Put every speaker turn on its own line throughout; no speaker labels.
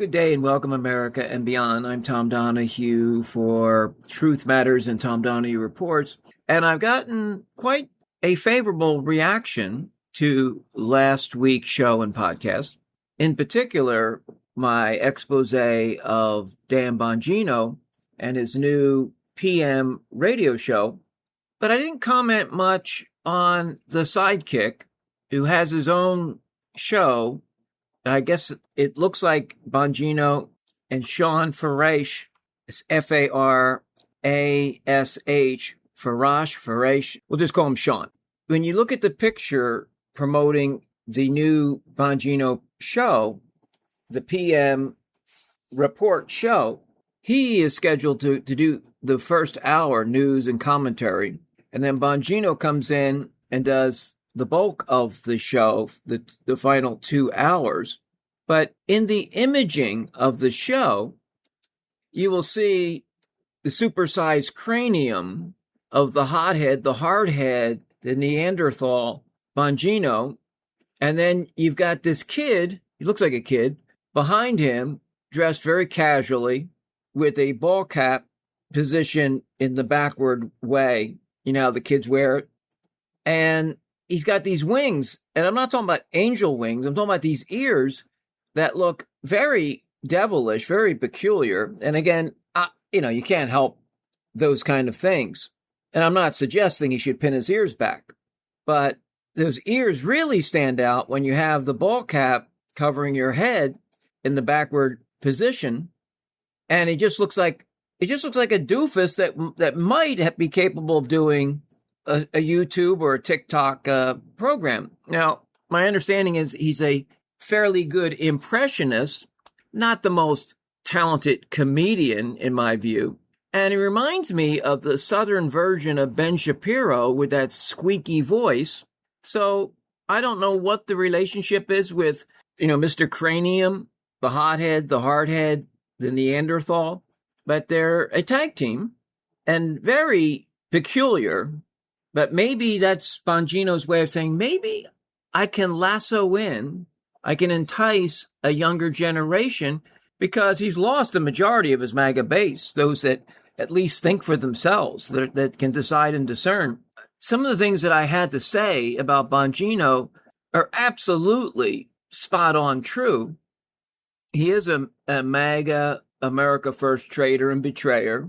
Good day and welcome, America and beyond. I'm Tom Donahue for Truth Matters and Tom Donahue Reports. And I've gotten quite a favorable reaction to last week's show and podcast. In particular, my expose of Dan Bongino and his new PM radio show. But I didn't comment much on the sidekick, who has his own show. I guess it looks like Bongino and Shawn Farash. It's Farash, Farash. We'll just call him Shawn. When you look at the picture promoting the new Bongino show, the PM report show, he is scheduled to do the first hour news and commentary. And then Bongino comes in and does the bulk of the show, the final 2 hours. But in the imaging of the show, you will see the supersized cranium of the hothead, the hardhead, the Neanderthal Bongino. And then you've got this kid, he looks like a kid, behind him, dressed very casually with a ballcap positioned in the backward way. You know how the kids wear it. And he's got these wings, and I'm not talking about angel wings. I'm talking about these ears that look very devilish, very peculiar. And again, you can't help those kind of things. And I'm not suggesting he should pin his ears back, but those ears really stand out when you have the ball cap covering your head in the backward position. And it just looks like a doofus that might be capable of doing a YouTube or a TikTok program. Now, my understanding is he's a fairly good impressionist, not the most talented comedian in my view. And he reminds me of the southern version of Ben Shapiro with that squeaky voice. So I don't know what the relationship is with, Mr. Cranium, the hothead, the hardhead, the Neanderthal, but they're a tag team and very peculiar. But maybe that's Bongino's way of saying, maybe I can I can entice a younger generation, because he's lost the majority of his MAGA base, those that at least think for themselves, that can decide and discern. Some of the things that I had to say about Bongino are absolutely spot on true. He is a MAGA, America First traitor and betrayer.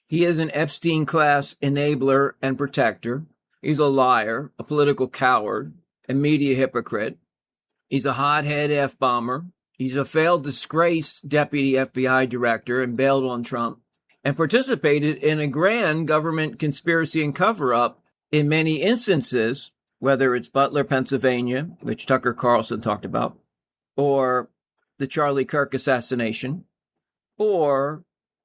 He is an Epstein-class enabler and protector. He's a liar, a political coward, a media hypocrite. He's a hothead F-bomber. He's a failed, disgraced deputy FBI director and bailed on Trump, and participated in a grand government conspiracy and cover-up in many instances, whether it's Butler, Pennsylvania, which Tucker Carlson talked about, or the Charlie Kirk assassination, or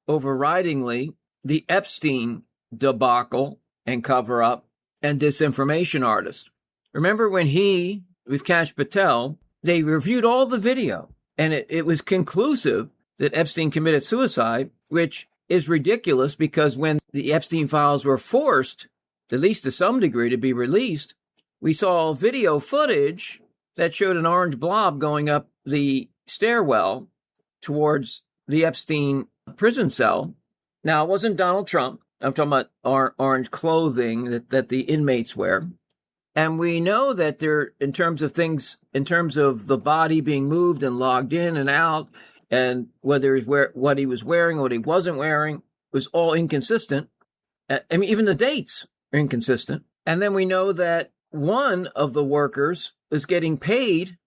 overridingly, the Epstein debacle and cover-up and disinformation artist. Remember when he, with Kash Patel, they reviewed all the video, and it was conclusive that Epstein committed suicide, which is ridiculous because when the Epstein files were forced, at least to some degree, to be released, we saw video footage that showed an orange blob going up the stairwell towards the Epstein prison cell. Now, it wasn't Donald Trump. I'm talking about orange clothing that the inmates wear. And we know that there, in terms of the body being moved and logged in and out, and whether what he was wearing or what he wasn't wearing, was all inconsistent. I mean, even the dates are inconsistent. And then we know that one of the workers is getting paid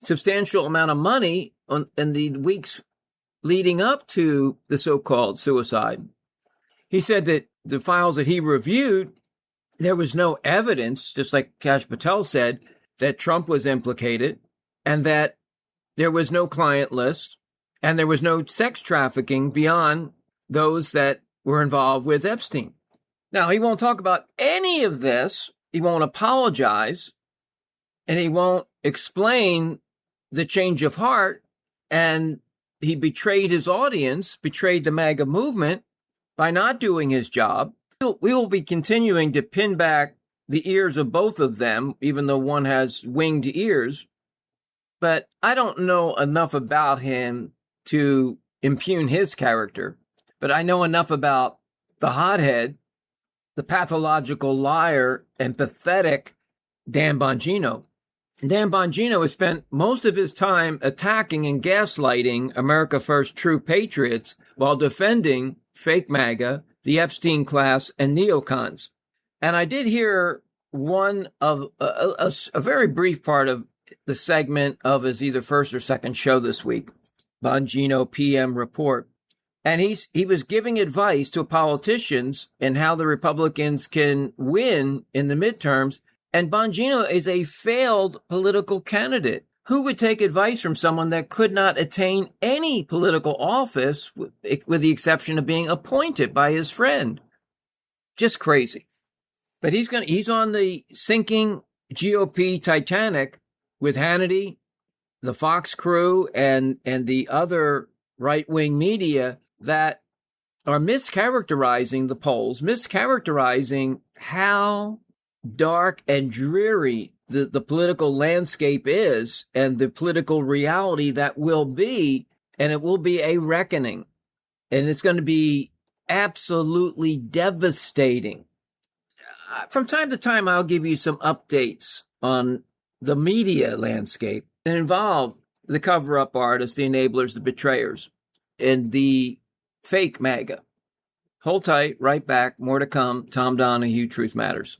substantial amount of money in the weeks leading up to the so-called suicide. He said that the files that he reviewed, there was no evidence, just like Kash Patel said, that Trump was implicated, and that there was no client list, and there was no sex trafficking beyond those that were involved with Epstein. Now, he won't talk about any of this. He won't apologize, and he won't explain the change of heart, and he betrayed his audience, betrayed the MAGA movement by not doing his job. We will be continuing to pin back the ears of both of them, even though one has winged ears. But I don't know enough about him to impugn his character, but I know enough about the hothead, the pathological liar, and pathetic Dan Bongino. Dan Bongino has spent most of his time attacking and gaslighting America First true patriots while defending fake MAGA, the Epstein class, and neocons. And I did hear one of a very brief part of the segment of his either first or second show this week, Bongino PM report. And he was giving advice to politicians and how the Republicans can win in the midterms. And Bongino is a failed political candidate. Who would take advice from someone that could not attain any political office with the exception of being appointed by his friend? Just crazy. But he's on the sinking GOP Titanic with Hannity, the Fox crew, and the other right-wing media that are mischaracterizing the polls, mischaracterizing how dark and dreary the political landscape is and the political reality that will be, and it will be a reckoning. And it's going to be absolutely devastating. From time to time, I'll give you some updates on the media landscape that involve the cover-up artists, the enablers, the betrayers, and the fake MAGA. Hold tight, right back, more to come. Tom Donahue, Truth Matters.